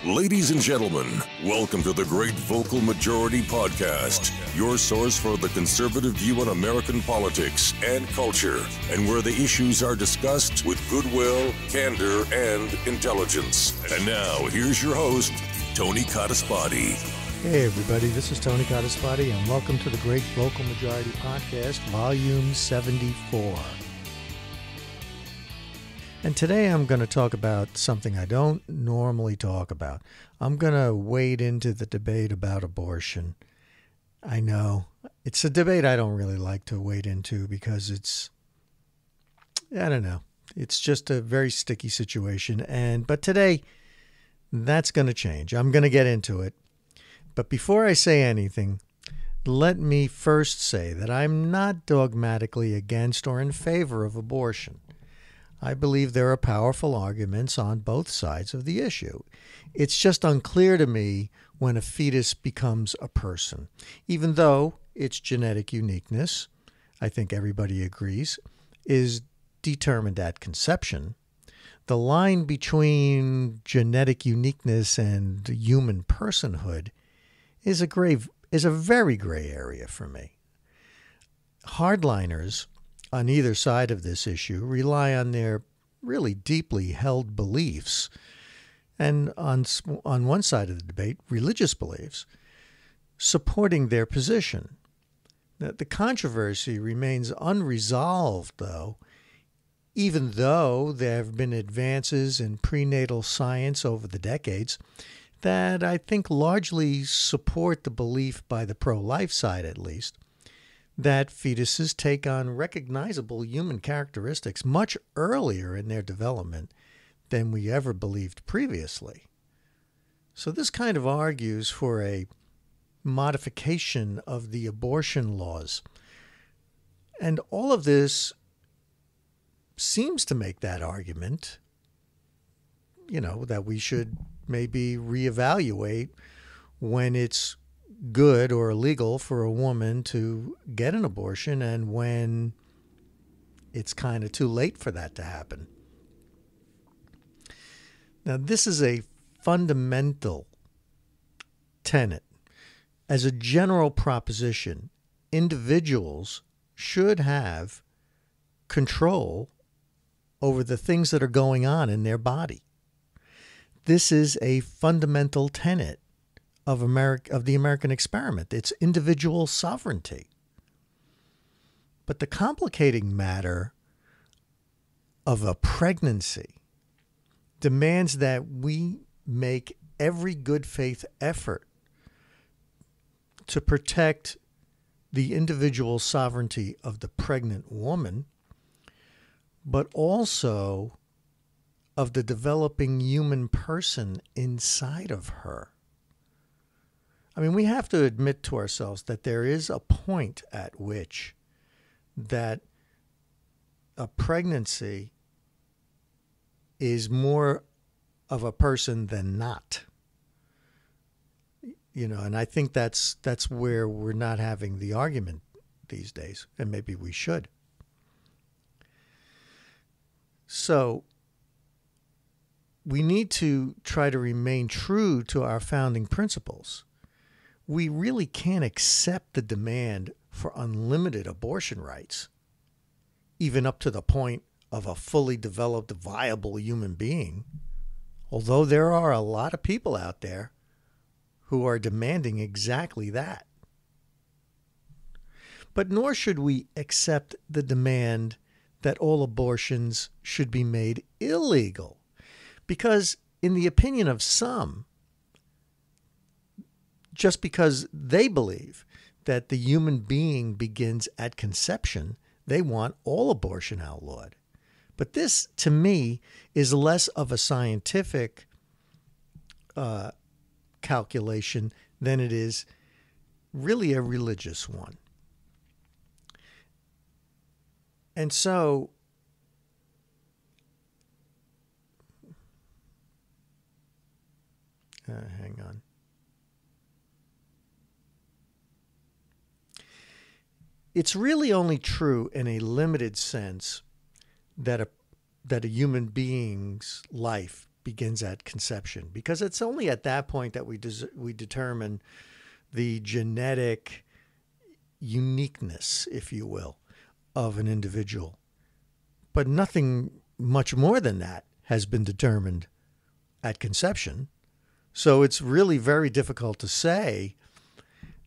Ladies and gentlemen, welcome to the Great Vocal Majority Podcast, your source for the conservative view on American politics and culture, and where the issues are discussed with goodwill, candor, and intelligence. And now, here's your host, Tony Codispoti. Hey everybody, this is Tony Codispoti, and welcome to the Great Vocal Majority Podcast, Volume 74. And today I'm going to talk about something I don't normally talk about. I'm going to wade into the debate about abortion. I know, it's a debate I don't really like to wade into because it's just a very sticky situation. But today, that's going to change. I'm going to get into it. But before I say anything, let me first say that I'm not dogmatically against or in favor of abortion. I believe there are powerful arguments on both sides of the issue. It's just unclear to me when a fetus becomes a person. Even though its genetic uniqueness, I think everybody agrees, is determined at conception, the line between genetic uniqueness and human personhood is a very gray area for me. Hardliners on either side of this issue rely on their really deeply held beliefs, and on one side of the debate, religious beliefs, supporting their position. The controversy remains unresolved, though, even though there have been advances in prenatal science over the decades that I think largely support the belief, by the pro-life side at least, that fetuses take on recognizable human characteristics much earlier in their development than we ever believed previously. So this kind of argues for a modification of the abortion laws. And all of this seems to make that argument, that we should maybe reevaluate when it's good or illegal for a woman to get an abortion and when it's kind of too late for that to happen. Now, this is a fundamental tenet. As a general proposition, individuals should have control over the things that are going on in their body. This is a fundamental tenet of the American experiment. It's individual sovereignty. But the complicating matter of a pregnancy demands that we make every good faith effort to protect the individual sovereignty of the pregnant woman, but also of the developing human person inside of her. I mean, we have to admit to ourselves that there is a point at which that a pregnancy is more of a person than not. And I think that's where we're not having the argument these days, and maybe we should. So we need to try to remain true to our founding principles. We really can't accept the demand for unlimited abortion rights, even up to the point of a fully developed, viable human being, although there are a lot of people out there who are demanding exactly that. But nor should we accept the demand that all abortions should be made illegal, because in the opinion of some, just because they believe that the human being begins at conception, they want all abortion outlawed. But this, to me, is less of a scientific calculation than it is really a religious one. And so hang on. It's really only true in a limited sense that a human being's life begins at conception, because it's only at that point that we determine the genetic uniqueness, if you will, of an individual. But nothing much more than that has been determined at conception. So it's really very difficult to say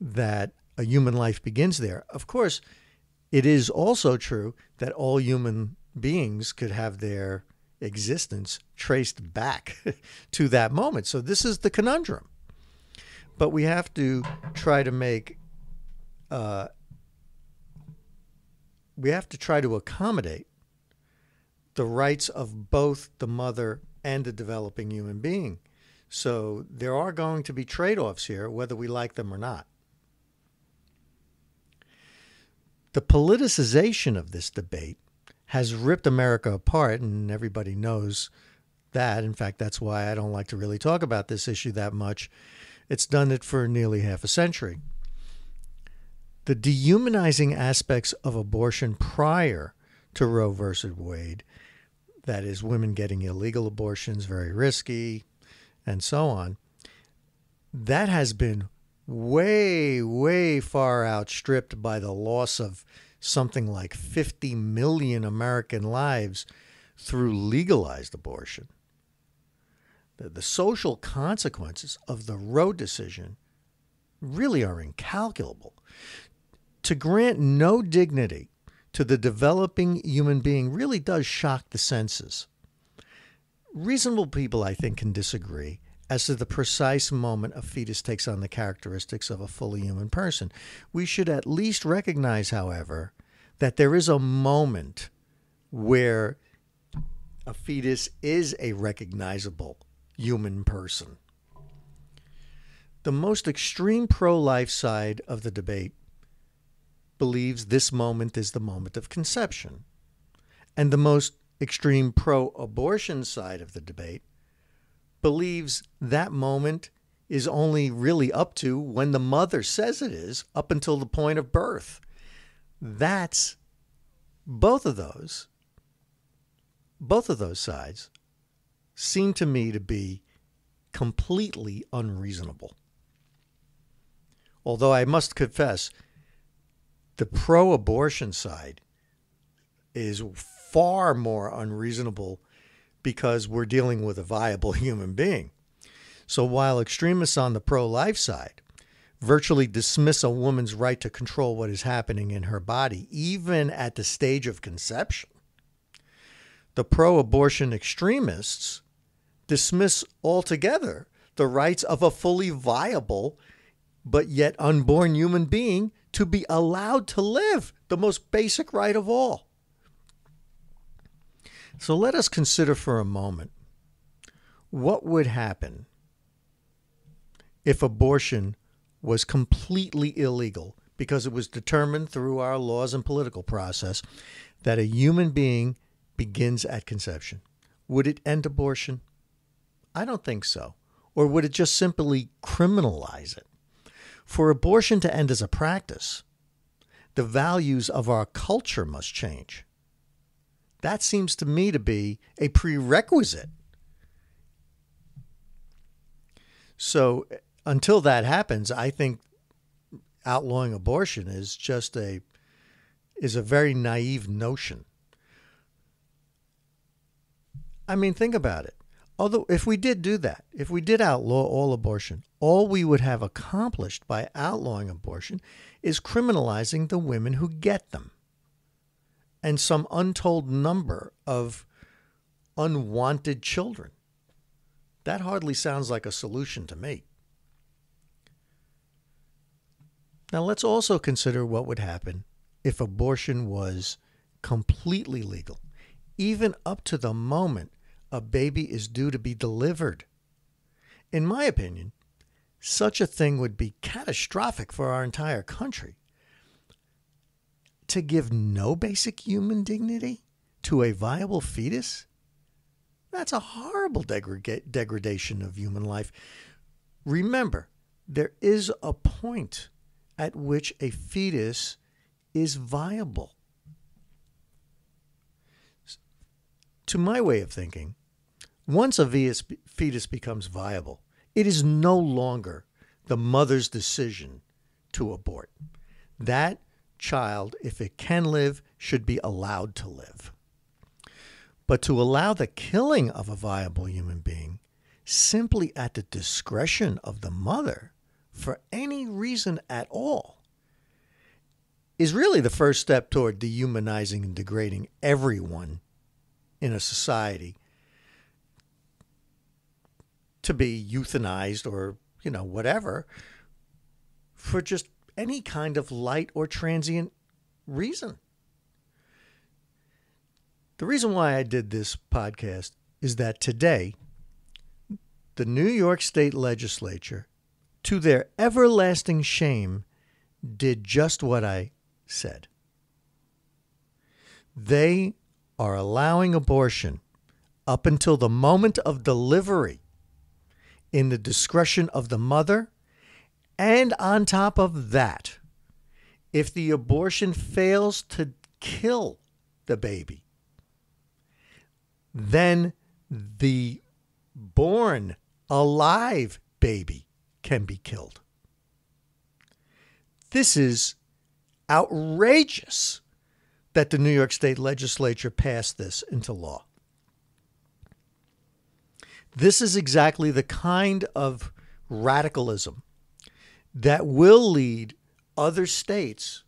that a human life begins there. Of course, it is also true that all human beings could have their existence traced back to that moment. So this is the conundrum. But we have to try to accommodate the rights of both the mother and the developing human being. So there are going to be trade-offs here, whether we like them or not. The politicization of this debate has ripped America apart, and everybody knows that. In fact, that's why I don't like to really talk about this issue that much. It's done it for nearly half a century. The dehumanizing aspects of abortion prior to Roe versus Wade, that is, women getting illegal abortions, very risky, and so on, that has been way, way far outstripped by the loss of something like 50 million American lives through legalized abortion. The social consequences of the Roe decision really are incalculable. To grant no dignity to the developing human being really does shock the senses. Reasonable people, I think, can disagree as to the precise moment a fetus takes on the characteristics of a fully human person. We should at least recognize, however, that there is a moment where a fetus is a recognizable human person. The most extreme pro-life side of the debate believes this moment is the moment of conception. And the most extreme pro-abortion side of the debate believes that moment is only really up to when the mother says it is, up until the point of birth. That's both of those sides seem to me to be completely unreasonable. Although I must confess, the pro-abortion side is far more unreasonable because we're dealing with a viable human being. So while extremists on the pro-life side virtually dismiss a woman's right to control what is happening in her body, even at the stage of conception, the pro-abortion extremists dismiss altogether the rights of a fully viable but yet unborn human being to be allowed to live, the most basic right of all. So let us consider for a moment what would happen if abortion was completely illegal because it was determined through our laws and political process that a human being begins at conception. Would it end abortion? I don't think so. Or would it just simply criminalize it? For abortion to end as a practice, the values of our culture must change. That seems to me to be a prerequisite. So until that happens, I think outlawing abortion is a very naive notion. I mean, think about it. Although if we did do that, if we did outlaw all abortion, all we would have accomplished by outlawing abortion is criminalizing the women who get them and some untold number of unwanted children. That hardly sounds like a solution to me. Now let's also consider what would happen if abortion was completely legal, even up to the moment a baby is due to be delivered. In my opinion, such a thing would be catastrophic for our entire country. To give no basic human dignity to a viable fetus? That's a horrible degradation of human life. Remember, there is a point at which a fetus is viable. To my way of thinking, Once a fetus becomes viable, it is no longer the mother's decision to abort. That child, if it can live, should be allowed to live. But to allow the killing of a viable human being simply at the discretion of the mother for any reason at all is really the first step toward dehumanizing and degrading everyone in a society to be euthanized or, whatever, for just any kind of light or transient reason. The reason why I did this podcast is that today, the New York State Legislature, to their everlasting shame, did just what I said. They are allowing abortion up until the moment of delivery in the discretion of the mother. And on top of that, if the abortion fails to kill the baby, then the born alive baby can be killed. This is outrageous that the New York State Legislature passed this into law. This is exactly the kind of radicalism that will lead other states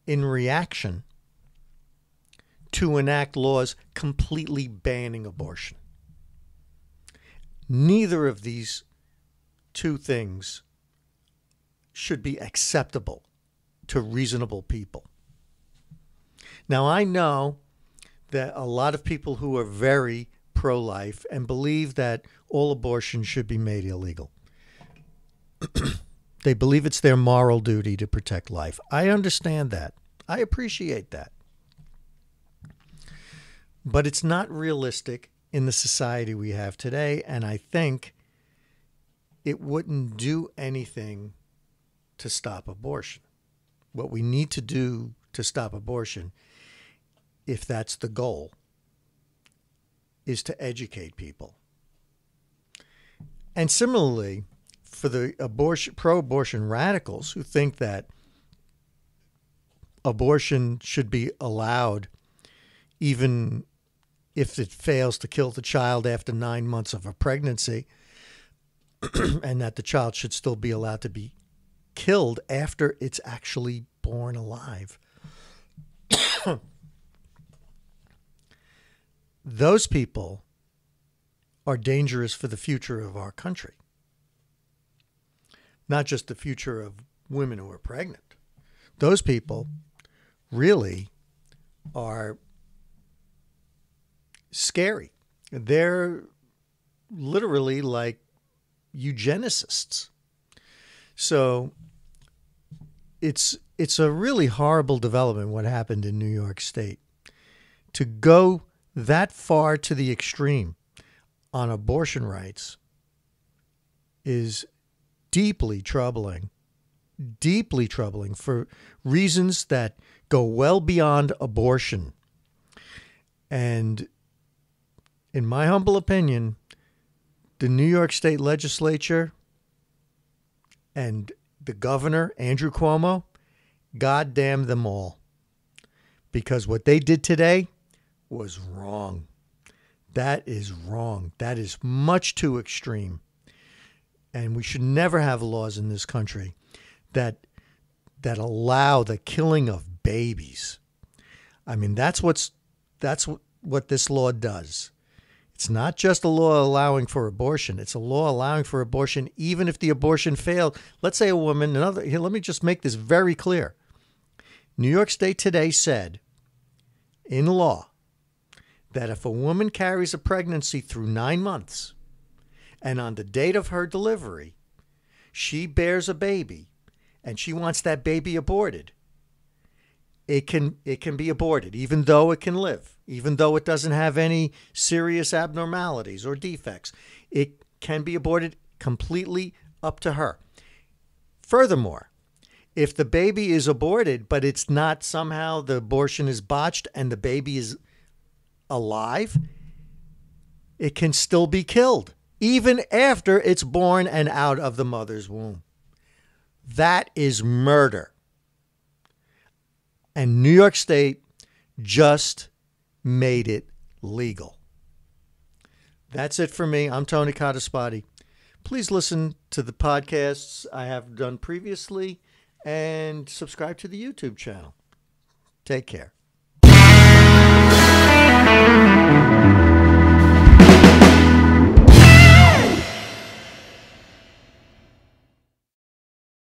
in reaction to enact laws completely banning abortion. Neither of these two things should be acceptable to reasonable people. Now, I know that a lot of people who are very pro-life and believe that all abortion should be made illegal. They believe it's their moral duty to protect life. I understand that. I appreciate that. But it's not realistic in the society we have today, and I think it wouldn't do anything to stop abortion. What we need to do to stop abortion, if that's the goal, is to educate people. And similarly, for the pro-abortion radicals who think that abortion should be allowed even if it fails to kill the child after 9 months of a pregnancy, and that the child should still be allowed to be killed after it's actually born alive. Those people are dangerous for the future of our country. Not just the future of women who are pregnant. Those people really are scary. They're literally like eugenicists. So it's a really horrible development what happened in New York State. To go that far to the extreme on abortion rights is deeply troubling for reasons that go well beyond abortion. And in my humble opinion, the New York State Legislature and the governor, Andrew Cuomo, God damn them all. Because what they did today was wrong. That is wrong. That is much too extreme. And we should never have laws in this country that allow the killing of babies. I mean, that's what this law does. It's not just a law allowing for abortion. It's a law allowing for abortion even if the abortion failed. Let's say a woman, here, let me just make this very clear. New York State today said in law that if a woman carries a pregnancy through 9 months and on the date of her delivery, she bears a baby and she wants that baby aborted, it can be aborted, even though it can live, even though it doesn't have any serious abnormalities or defects. It can be aborted completely up to her. Furthermore, if the baby is aborted, but it's not somehow the abortion is botched and the baby is alive, it can still be killed, even after it's born and out of the mother's womb. That is murder. And New York State just made it legal. That's it for me. I'm Tony Codispoti. Please listen to the podcasts I have done previously and subscribe to the YouTube channel. Take care.